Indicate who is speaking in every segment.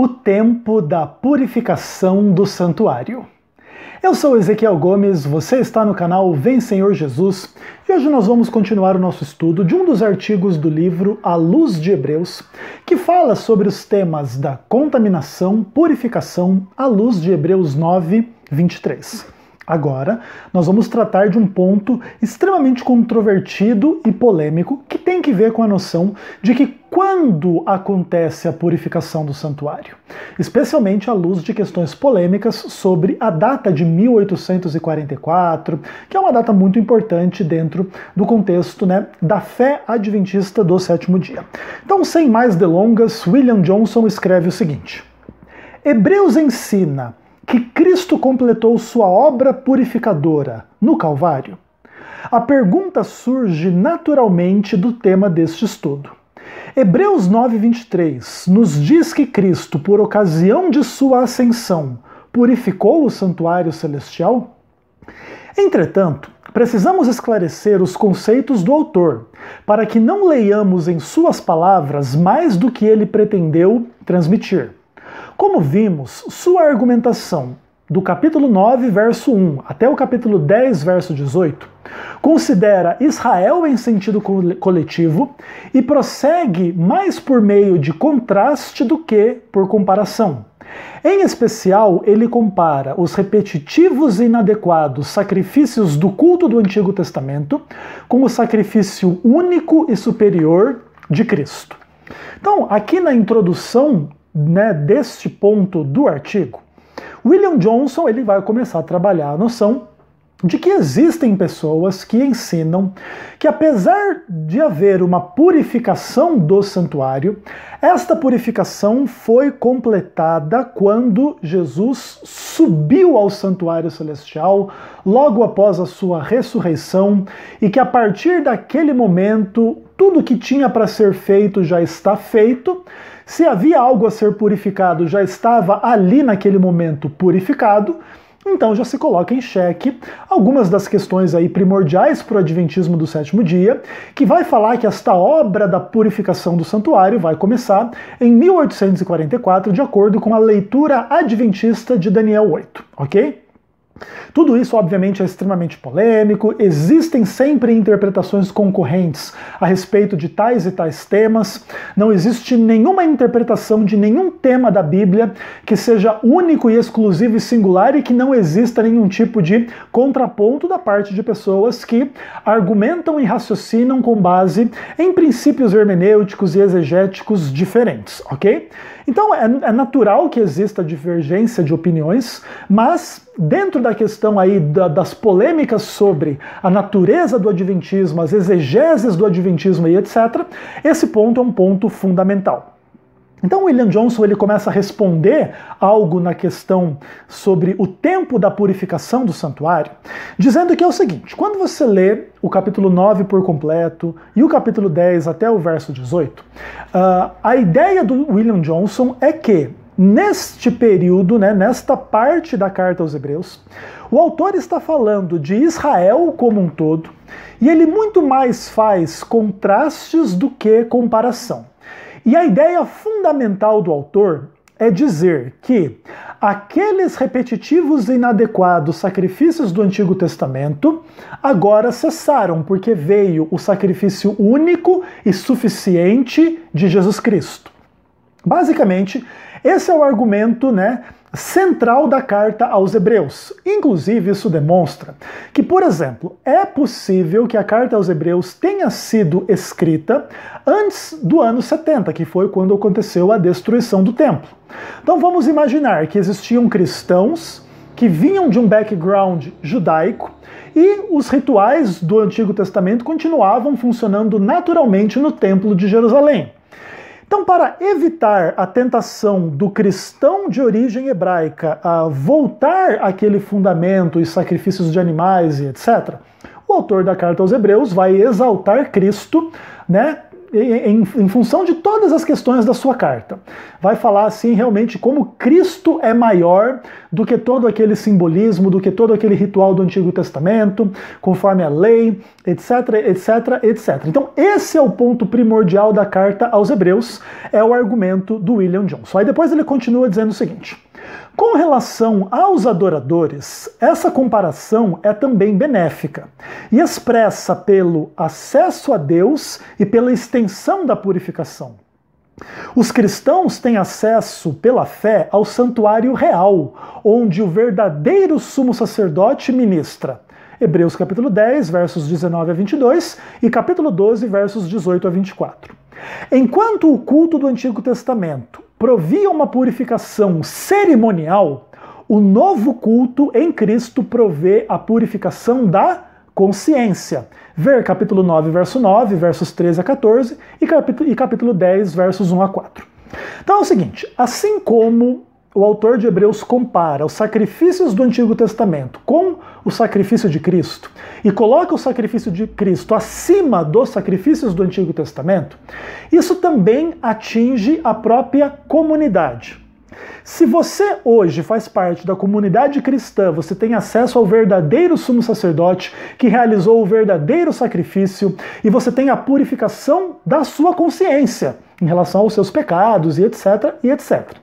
Speaker 1: O tempo da purificação do santuário. Eu sou Ezequiel Gomes, você está no canal Vem Senhor Jesus, e hoje nós vamos continuar o nosso estudo de um dos artigos do livro A Luz de Hebreus, que fala sobre os temas da contaminação, purificação, à luz de Hebreus 9, 23. Agora, nós vamos tratar de um ponto extremamente controvertido e polêmico que tem que ver com a noção de que quando acontece a purificação do santuário, especialmente à luz de questões polêmicas sobre a data de 1844, que é uma data muito importante dentro do contexto, da fé adventista do sétimo dia. Então, sem mais delongas, William Johnson escreve o seguinte: Hebreus ensina que Cristo completou sua obra purificadora no Calvário. A pergunta surge naturalmente do tema deste estudo. Hebreus 9:23 nos diz que Cristo, por ocasião de sua ascensão, purificou o santuário celestial? Entretanto, precisamos esclarecer os conceitos do autor, para que não leiamos em suas palavras mais do que ele pretendeu transmitir. Como vimos, sua argumentação, do capítulo 9, verso 1, até o capítulo 10, verso 18, considera Israel em sentido coletivo e prossegue mais por meio de contraste do que por comparação. Em especial, ele compara os repetitivos e inadequados sacrifícios do culto do Antigo Testamento com o sacrifício único e superior de Cristo. Então, aqui na introdução deste ponto do artigo, William Johnson ele vai começar a trabalhar a noção de que existem pessoas que ensinam que, apesar de haver uma purificação do santuário, esta purificação foi completada quando Jesus subiu ao santuário celestial logo após a sua ressurreição, e que a partir daquele momento tudo que tinha para ser feito já está feito. Se havia algo a ser purificado, já estava ali naquele momento purificado. Então já se coloca em xeque algumas das questões aí primordiais para o Adventismo do sétimo dia, que vai falar que esta obra da purificação do santuário vai começar em 1844, de acordo com a leitura adventista de Daniel 8, ok? Tudo isso, obviamente, é extremamente polêmico, existem sempre interpretações concorrentes a respeito de tais e tais temas, não existe nenhuma interpretação de nenhum tema da Bíblia que seja único e exclusivo e singular e que não exista nenhum tipo de contraponto da parte de pessoas que argumentam e raciocinam com base em princípios hermenêuticos e exegéticos diferentes, ok? Então é natural que exista divergência de opiniões, mas dentro da questão aí das polêmicas sobre a natureza do adventismo, as exegeses do adventismo e etc., esse ponto é um ponto fundamental. Então William Johnson ele começa a responder algo na questão sobre o tempo da purificação do santuário, dizendo que é o seguinte: quando você lê o capítulo 9 por completo e o capítulo 10 até o verso 18, a ideia do William Johnson é que neste período, nesta parte da carta aos Hebreus, o autor está falando de Israel como um todo, e ele muito mais faz contrastes do que comparação. E a ideia fundamental do autor é dizer que aqueles repetitivos e inadequados sacrifícios do Antigo Testamento agora cessaram, porque veio o sacrifício único e suficiente de Jesus Cristo. Basicamente, esse é o argumento, central da carta aos Hebreus. Inclusive, isso demonstra que, por exemplo, é possível que a carta aos Hebreus tenha sido escrita antes do ano 70, que foi quando aconteceu a destruição do templo. Então vamos imaginar que existiam cristãos que vinham de um background judaico e os rituais do Antigo Testamento continuavam funcionando naturalmente no Templo de Jerusalém. Então, para evitar a tentação do cristão de origem hebraica a voltar àquele fundamento e sacrifícios de animais e etc., o autor da carta aos Hebreus vai exaltar Cristo, em função de todas as questões da sua carta. Vai falar assim realmente como Cristo é maior do que todo aquele simbolismo, do que todo aquele ritual do Antigo Testamento, conforme a lei, etc, etc, etc. Então esse é o ponto primordial da carta aos Hebreus, é o argumento do William Johnson. Aí depois ele continua dizendo o seguinte: com relação aos adoradores, essa comparação é também benéfica e expressa pelo acesso a Deus e pela extensão da purificação. Os cristãos têm acesso, pela fé, ao santuário real, onde o verdadeiro sumo sacerdote ministra. Hebreus capítulo 10, versos 19 a 22 e capítulo 12, versos 18 a 24. Enquanto o culto do Antigo Testamento provia uma purificação cerimonial, o novo culto em Cristo provê a purificação da consciência. Ver capítulo 9, verso 9, versos 13 a 14 e capítulo 10, versos 1 a 4. Então é o seguinte, assim como o autor de Hebreus compara os sacrifícios do Antigo Testamento com o sacrifício de Cristo e coloca o sacrifício de Cristo acima dos sacrifícios do Antigo Testamento, isso também atinge a própria comunidade. Se você hoje faz parte da comunidade cristã, você tem acesso ao verdadeiro sumo sacerdote que realizou o verdadeiro sacrifício e você tem a purificação da sua consciência em relação aos seus pecados e etc, e etc.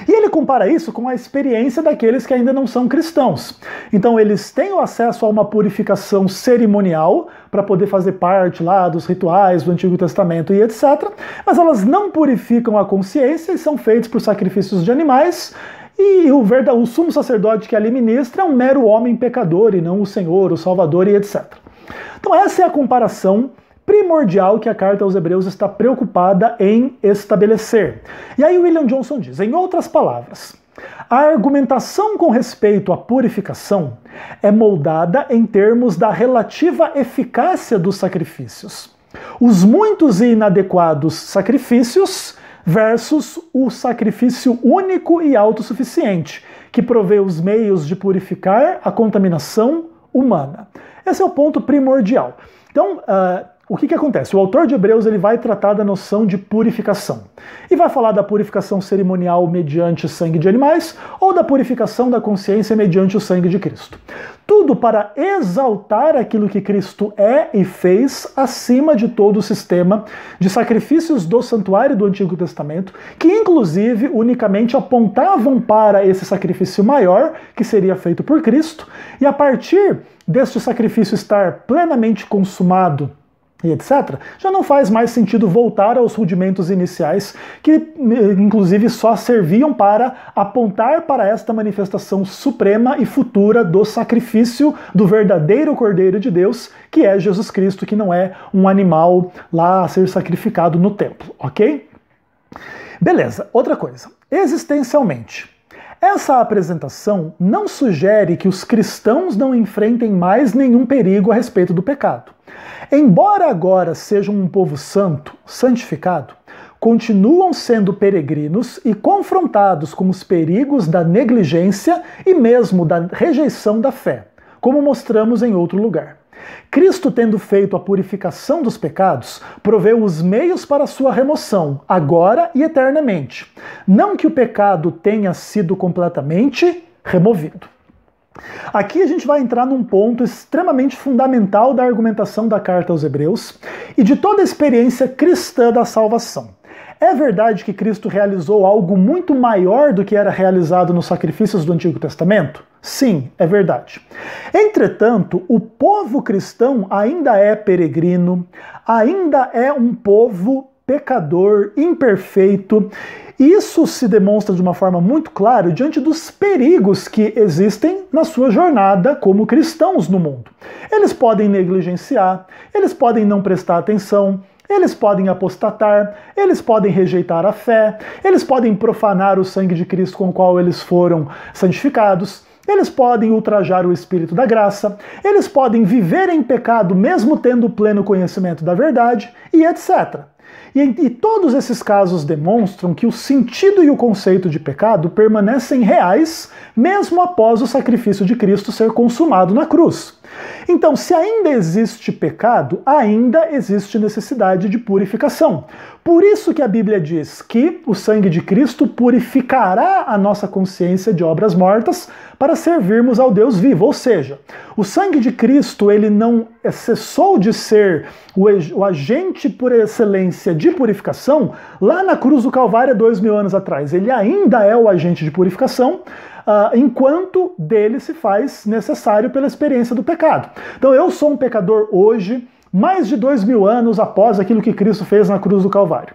Speaker 1: E ele compara isso com a experiência daqueles que ainda não são cristãos. Então eles têm o acesso a uma purificação cerimonial para poder fazer parte lá dos rituais do Antigo Testamento e etc. Mas elas não purificam a consciência e são feitos por sacrifícios de animais. E o sumo sacerdote que ali ministra é um mero homem pecador e não o Senhor, o Salvador e etc. Então essa é a comparação primordial que a carta aos Hebreus está preocupada em estabelecer. E aí William Johnson diz, em outras palavras, a argumentação com respeito à purificação é moldada em termos da relativa eficácia dos sacrifícios. Os muitos e inadequados sacrifícios versus o sacrifício único e autossuficiente, que provê os meios de purificar a contaminação humana. Esse é o ponto primordial. Então, o que acontece? O autor de Hebreus ele vai tratar da noção de purificação. E vai falar da purificação cerimonial mediante sangue de animais ou da purificação da consciência mediante o sangue de Cristo. Tudo para exaltar aquilo que Cristo é e fez acima de todo o sistema de sacrifícios do santuário do Antigo Testamento, que inclusive unicamente apontavam para esse sacrifício maior, que seria feito por Cristo, e a partir deste sacrifício estar plenamente consumado, e etc., já não faz mais sentido voltar aos rudimentos iniciais, que inclusive só serviam para apontar para esta manifestação suprema e futura do sacrifício do verdadeiro Cordeiro de Deus, que é Jesus Cristo, que não é um animal lá a ser sacrificado no templo, ok? Beleza, outra coisa. Existencialmente, essa apresentação não sugere que os cristãos não enfrentem mais nenhum perigo a respeito do pecado. Embora agora sejam um povo santo, santificado, continuam sendo peregrinos e confrontados com os perigos da negligência e mesmo da rejeição da fé, como mostramos em outro lugar. Cristo, tendo feito a purificação dos pecados, proveu os meios para sua remoção, agora e eternamente. Não que o pecado tenha sido completamente removido. Aqui a gente vai entrar num ponto extremamente fundamental da argumentação da carta aos Hebreus e de toda a experiência cristã da salvação. É verdade que Cristo realizou algo muito maior do que era realizado nos sacrifícios do Antigo Testamento? Sim, é verdade. Entretanto, o povo cristão ainda é peregrino, ainda é um povo pecador, imperfeito. Isso se demonstra de uma forma muito clara diante dos perigos que existem na sua jornada como cristãos no mundo. Eles podem negligenciar, eles podem não prestar atenção, eles podem apostatar, eles podem rejeitar a fé, eles podem profanar o sangue de Cristo com o qual eles foram santificados, eles podem ultrajar o Espírito da graça, eles podem viver em pecado mesmo tendo pleno conhecimento da verdade, e etc. E todos esses casos demonstram que o sentido e o conceito de pecado permanecem reais mesmo após o sacrifício de Cristo ser consumado na cruz. Então, se ainda existe pecado, ainda existe necessidade de purificação. Por isso que a Bíblia diz que o sangue de Cristo purificará a nossa consciência de obras mortas para servirmos ao Deus vivo. Ou seja, o sangue de Cristo, ele não cessou de ser o agente por excelência de purificação lá na cruz do Calvário 2000 anos atrás. Ele ainda é o agente de purificação, enquanto dele se faz necessário pela experiência do pecado. Então eu sou um pecador hoje, mais de 2000 anos após aquilo que Cristo fez na cruz do Calvário.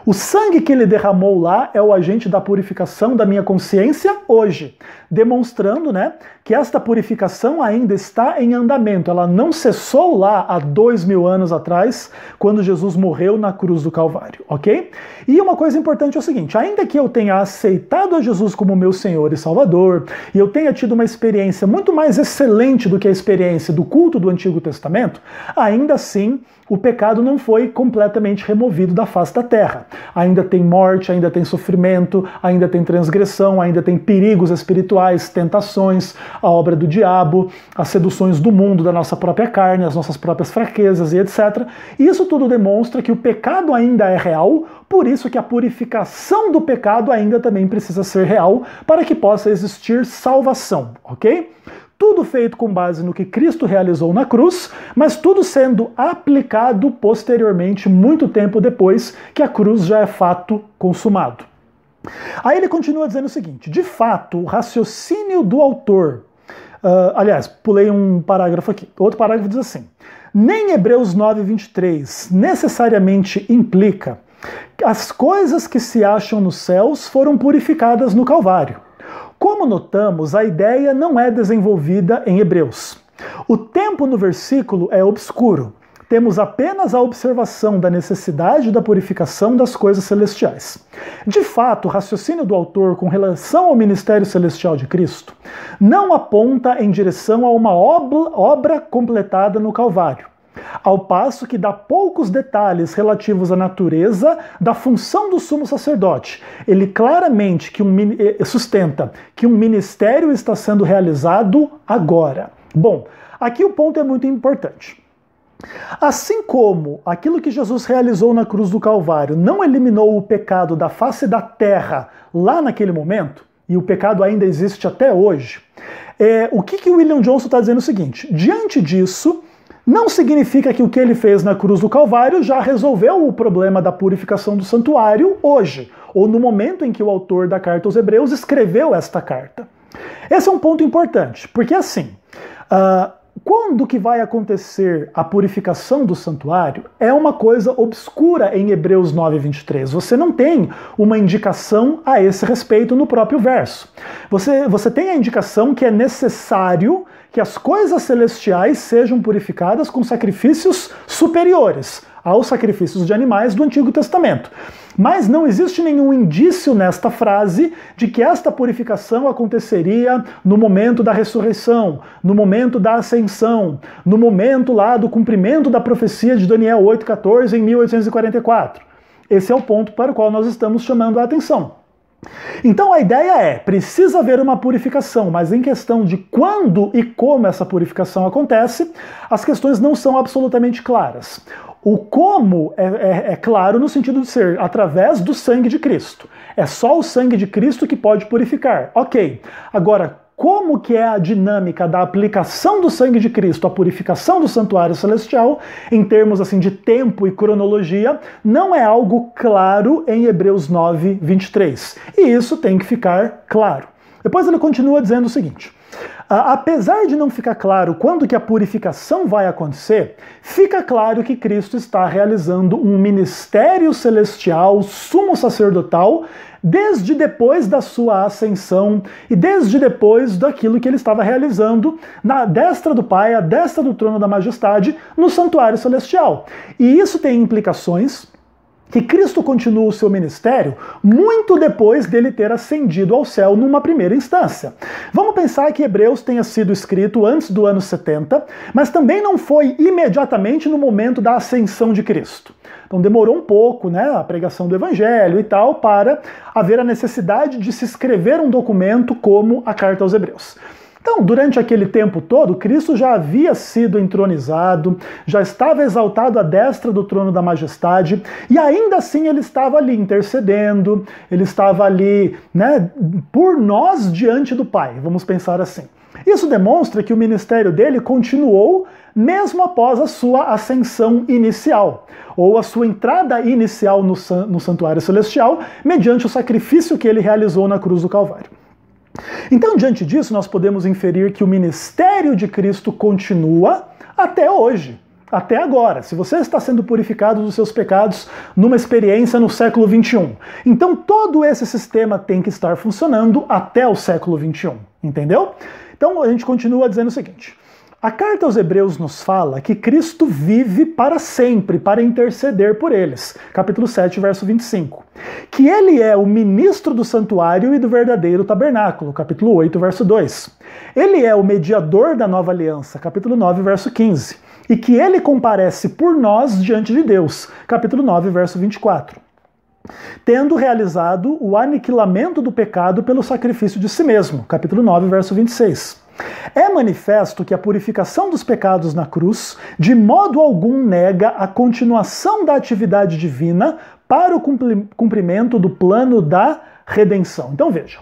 Speaker 1: O sangue que ele derramou lá é o agente da purificação da minha consciência hoje, demonstrando, que esta purificação ainda está em andamento. Ela não cessou lá há 2000 anos atrás, quando Jesus morreu na cruz do Calvário, ok? E uma coisa importante é o seguinte, ainda que eu tenha aceitado a Jesus como meu Senhor e Salvador, e eu tenha tido uma experiência muito mais excelente do que a experiência do culto do Antigo Testamento, ainda assim, o pecado não foi completamente removido da face da terra. Ainda tem morte, ainda tem sofrimento, ainda tem transgressão, ainda tem perigos espirituais, tentações, a obra do diabo, as seduções do mundo, da nossa própria carne, as nossas próprias fraquezas e etc. E isso tudo demonstra que o pecado ainda é real, por isso que a purificação do pecado ainda também precisa ser real para que possa existir salvação, ok? Tudo feito com base no que Cristo realizou na cruz, mas tudo sendo aplicado posteriormente, muito tempo depois que a cruz já é fato consumado. Aí ele continua dizendo o seguinte, de fato, o raciocínio do autor, aliás, pulei um parágrafo aqui, outro parágrafo diz assim, nem Hebreus 9:23 necessariamente implica que as coisas que se acham nos céus foram purificadas no Calvário. Como notamos, a ideia não é desenvolvida em Hebreus. O tempo no versículo é obscuro. Temos apenas a observação da necessidade da purificação das coisas celestiais. De fato, o raciocínio do autor com relação ao ministério celestial de Cristo não aponta em direção a uma obra completada no Calvário, ao passo que dá poucos detalhes relativos à natureza da função do sumo sacerdote. Ele claramente sustenta que um ministério está sendo realizado agora. Bom, aqui o ponto é muito importante. Assim como aquilo que Jesus realizou na cruz do Calvário não eliminou o pecado da face da terra lá naquele momento, e o pecado ainda existe até hoje, o que William Johnson está dizendo é o seguinte, diante disso, não significa que o que ele fez na cruz do Calvário já resolveu o problema da purificação do santuário hoje, ou no momento em que o autor da carta aos Hebreus escreveu esta carta. Esse é um ponto importante, porque assim, quando que vai acontecer a purificação do santuário é uma coisa obscura em Hebreus 9:23. Você não tem uma indicação a esse respeito no próprio verso. Você tem a indicação que é necessário que as coisas celestiais sejam purificadas com sacrifícios superiores aos sacrifícios de animais do Antigo Testamento. Mas não existe nenhum indício nesta frase de que esta purificação aconteceria no momento da ressurreição, no momento da ascensão, no momento lá do cumprimento da profecia de Daniel 8:14 em 1844. Esse é o ponto para o qual nós estamos chamando a atenção. Então a ideia precisa haver uma purificação, mas em questão de quando e como essa purificação acontece, as questões não são absolutamente claras. O como é claro no sentido de ser através do sangue de Cristo. É só o sangue de Cristo que pode purificar. Ok. Agora, como que é a dinâmica da aplicação do sangue de Cristo à purificação do santuário celestial, em termos assim de tempo e cronologia, não é algo claro em Hebreus 9:23. E isso tem que ficar claro. Depois ele continua dizendo o seguinte, apesar de não ficar claro quando que a purificação vai acontecer, fica claro que Cristo está realizando um ministério celestial, sumo sacerdotal, desde depois da sua ascensão e desde depois daquilo que ele estava realizando na destra do Pai, à destra do trono da majestade, no santuário celestial. E isso tem implicações que Cristo continua o seu ministério muito depois dele ter ascendido ao céu numa primeira instância. Vamos pensar que Hebreus tenha sido escrito antes do ano 70, mas também não foi imediatamente no momento da ascensão de Cristo. Então demorou um pouco, a pregação do Evangelho e tal, para haver a necessidade de se escrever um documento como a Carta aos Hebreus. Então, durante aquele tempo todo, Cristo já havia sido entronizado, já estava exaltado à destra do trono da majestade, e ainda assim ele estava ali intercedendo, ele estava ali, né, por nós diante do Pai, vamos pensar assim. Isso demonstra que o ministério dele continuou mesmo após a sua ascensão inicial, ou a sua entrada inicial no santuário celestial, mediante o sacrifício que ele realizou na cruz do Calvário. Então, diante disso, nós podemos inferir que o ministério de Cristo continua até hoje, até agora. Se você está sendo purificado dos seus pecados numa experiência no século XXI, então todo esse sistema tem que estar funcionando até o século XXI, entendeu? Então a gente continua dizendo o seguinte: a carta aos Hebreus nos fala que Cristo vive para sempre, para interceder por eles. Capítulo 7, verso 25. Que ele é o ministro do santuário e do verdadeiro tabernáculo. Capítulo 8, verso 2. Ele é o mediador da nova aliança. Capítulo 9, verso 15. E que ele comparece por nós diante de Deus. Capítulo 9, verso 24. Tendo realizado o aniquilamento do pecado pelo sacrifício de si mesmo. Capítulo 9, verso 26. É manifesto que a purificação dos pecados na cruz de modo algum nega a continuação da atividade divina para o cumprimento do plano da redenção. Então veja,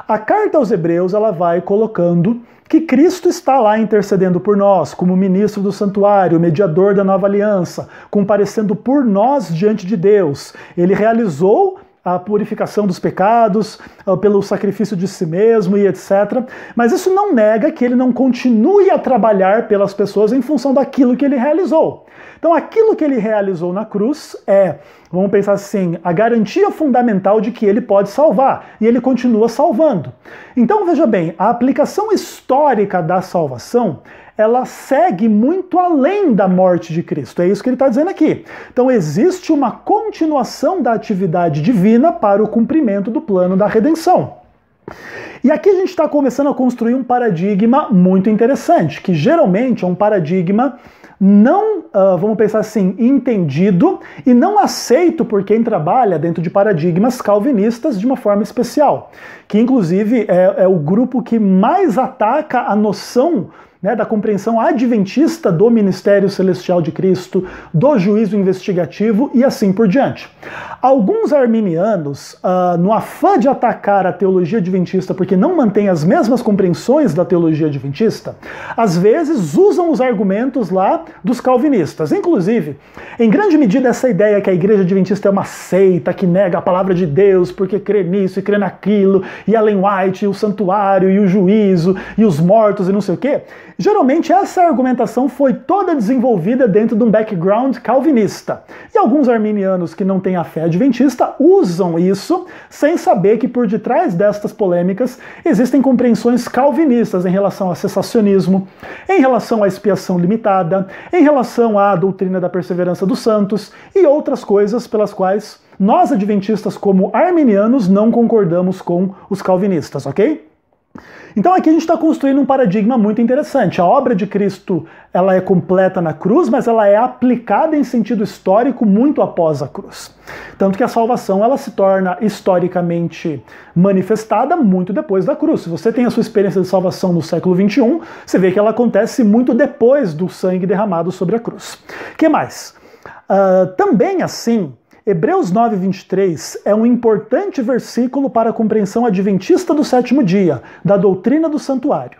Speaker 1: a carta aos Hebreus ela vai colocando que Cristo está lá intercedendo por nós, como ministro do santuário, mediador da nova aliança, comparecendo por nós diante de Deus. Ele realizou a purificação dos pecados, pelo sacrifício de si mesmo e etc. Mas isso não nega que ele não continue a trabalhar pelas pessoas em função daquilo que ele realizou. Então aquilo que ele realizou na cruz é, vamos pensar assim, a garantia fundamental de que ele pode salvar, e ele continua salvando. Então veja bem, a aplicação histórica da salvação, ela segue muito além da morte de Cristo. É isso que ele está dizendo aqui. Então existe uma continuação da atividade divina para o cumprimento do plano da redenção. E aqui a gente está começando a construir um paradigma muito interessante, que geralmente é um paradigma não, vamos pensar assim, entendido e não aceito por quem trabalha dentro de paradigmas calvinistas de uma forma especial, que inclusive é o grupo que mais ataca a noção, né, da compreensão adventista do ministério celestial de Cristo, do juízo investigativo e assim por diante. Alguns arminianos, no afã de atacar a teologia adventista porque não mantém as mesmas compreensões da teologia adventista, às vezes usam os argumentos lá dos calvinistas. Inclusive, em grande medida, essa ideia que a igreja adventista é uma seita que nega a palavra de Deus porque crê nisso e crê naquilo, e Ellen White, e o santuário, e o juízo, e os mortos e não sei o quê. Geralmente essa argumentação foi toda desenvolvida dentro de um background calvinista. E alguns arminianos que não têm a fé adventista usam isso sem saber que por detrás destas polêmicas existem compreensões calvinistas em relação ao cessacionismo, em relação à expiação limitada, em relação à doutrina da perseverança dos santos e outras coisas pelas quais nós adventistas como arminianos não concordamos com os calvinistas, ok? Então aqui a gente está construindo um paradigma muito interessante. A obra de Cristo ela é completa na cruz, mas ela é aplicada em sentido histórico muito após a cruz. Tanto que a salvação ela se torna historicamente manifestada muito depois da cruz. Se você tem a sua experiência de salvação no século XXI, você vê que ela acontece muito depois do sangue derramado sobre a cruz. O que mais? Também assim, Hebreus 9:23 é um importante versículo para a compreensão adventista do sétimo dia, da doutrina do santuário.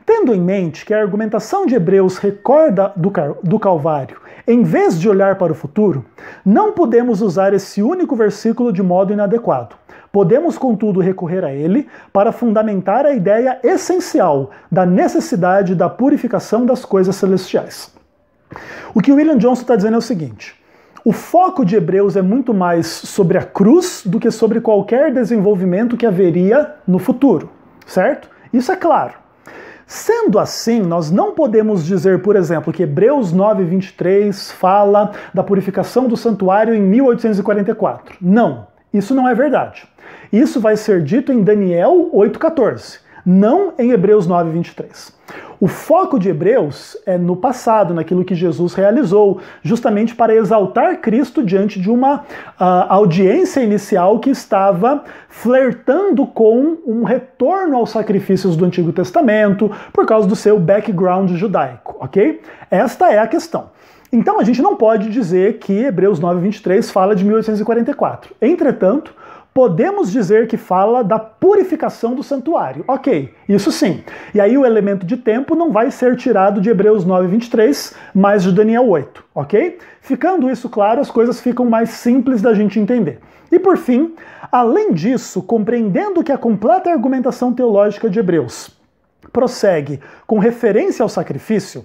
Speaker 1: Tendo em mente que a argumentação de Hebreus recorda do Calvário, em vez de olhar para o futuro, não podemos usar esse único versículo de modo inadequado. Podemos, contudo, recorrer a ele para fundamentar a ideia essencial da necessidade da purificação das coisas celestiais. O que William Johnson está dizendo é o seguinte: o foco de Hebreus é muito mais sobre a cruz do que sobre qualquer desenvolvimento que haveria no futuro, certo? Isso é claro. Sendo assim, nós não podemos dizer, por exemplo, que Hebreus 9:23 fala da purificação do santuário em 1844. Não, isso não é verdade. Isso vai ser dito em Daniel 8:14. não em Hebreus 9, 23. O foco de Hebreus é no passado, naquilo que Jesus realizou, justamente para exaltar Cristo diante de uma audiência inicial que estava flertando com um retorno aos sacrifícios do Antigo Testamento por causa do seu background judaico, ok? Esta é a questão. Então a gente não pode dizer que Hebreus 9, 23 fala de 1844. Entretanto, podemos dizer que fala da purificação do santuário. Ok, isso sim. E aí o elemento de tempo não vai ser tirado de Hebreus 9, 23, mas de Daniel 8, ok? Ficando isso claro, as coisas ficam mais simples da gente entender. E por fim, além disso, compreendendo que a completa argumentação teológica de Hebreus prossegue com referência ao sacrifício,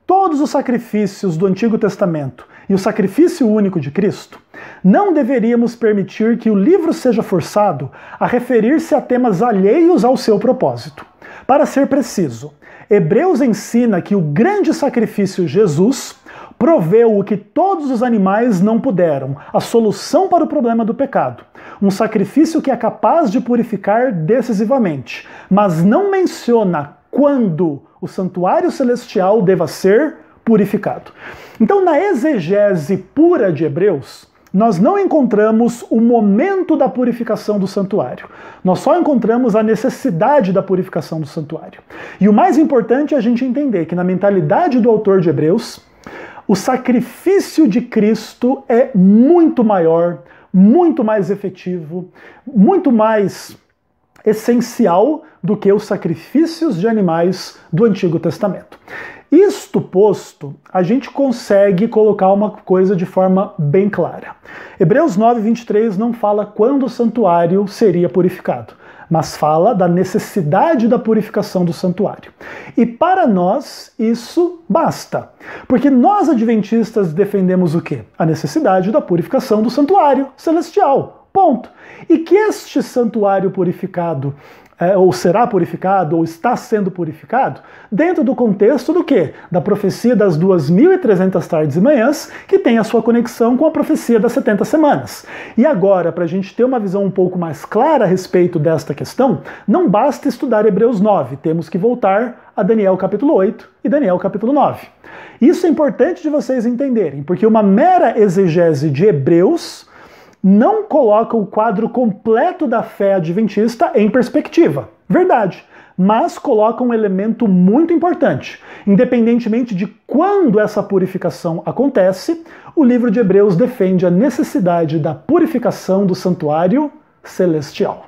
Speaker 1: todos os sacrifícios do Antigo Testamento e o sacrifício único de Cristo, não deveríamos permitir que o livro seja forçado a referir-se a temas alheios ao seu propósito. Para ser preciso, Hebreus ensina que o grande sacrifício Jesus proveu o que todos os animais não puderam, a solução para o problema do pecado. Um sacrifício que é capaz de purificar decisivamente, mas não menciona quando o santuário celestial deva ser purificado. Então, na exegese pura de Hebreus, nós não encontramos o momento da purificação do santuário. Nós só encontramos a necessidade da purificação do santuário. E o mais importante é a gente entender que na mentalidade do autor de Hebreus, o sacrifício de Cristo é muito maior, muito mais efetivo, muito mais essencial do que os sacrifícios de animais do Antigo Testamento. Isto posto, a gente consegue colocar uma coisa de forma bem clara. Hebreus 9, 23 não fala quando o santuário seria purificado, mas fala da necessidade da purificação do santuário. E para nós, isso basta. Porque nós, adventistas, defendemos o quê? A necessidade da purificação do santuário celestial. Ponto. E que este santuário purificado, ou será purificado, ou está sendo purificado, dentro do contexto do quê? Da profecia das 2.300 tardes e manhãs, que tem a sua conexão com a profecia das 70 semanas. E agora, para a gente ter uma visão um pouco mais clara a respeito desta questão, não basta estudar Hebreus 9, temos que voltar a Daniel capítulo 8 e Daniel capítulo 9. Isso é importante de vocês entenderem, porque uma mera exegese de Hebreus não coloca o quadro completo da fé adventista em perspectiva. Verdade. Mas coloca um elemento muito importante. Independentemente de quando essa purificação acontece, o livro de Hebreus defende a necessidade da purificação do santuário celestial.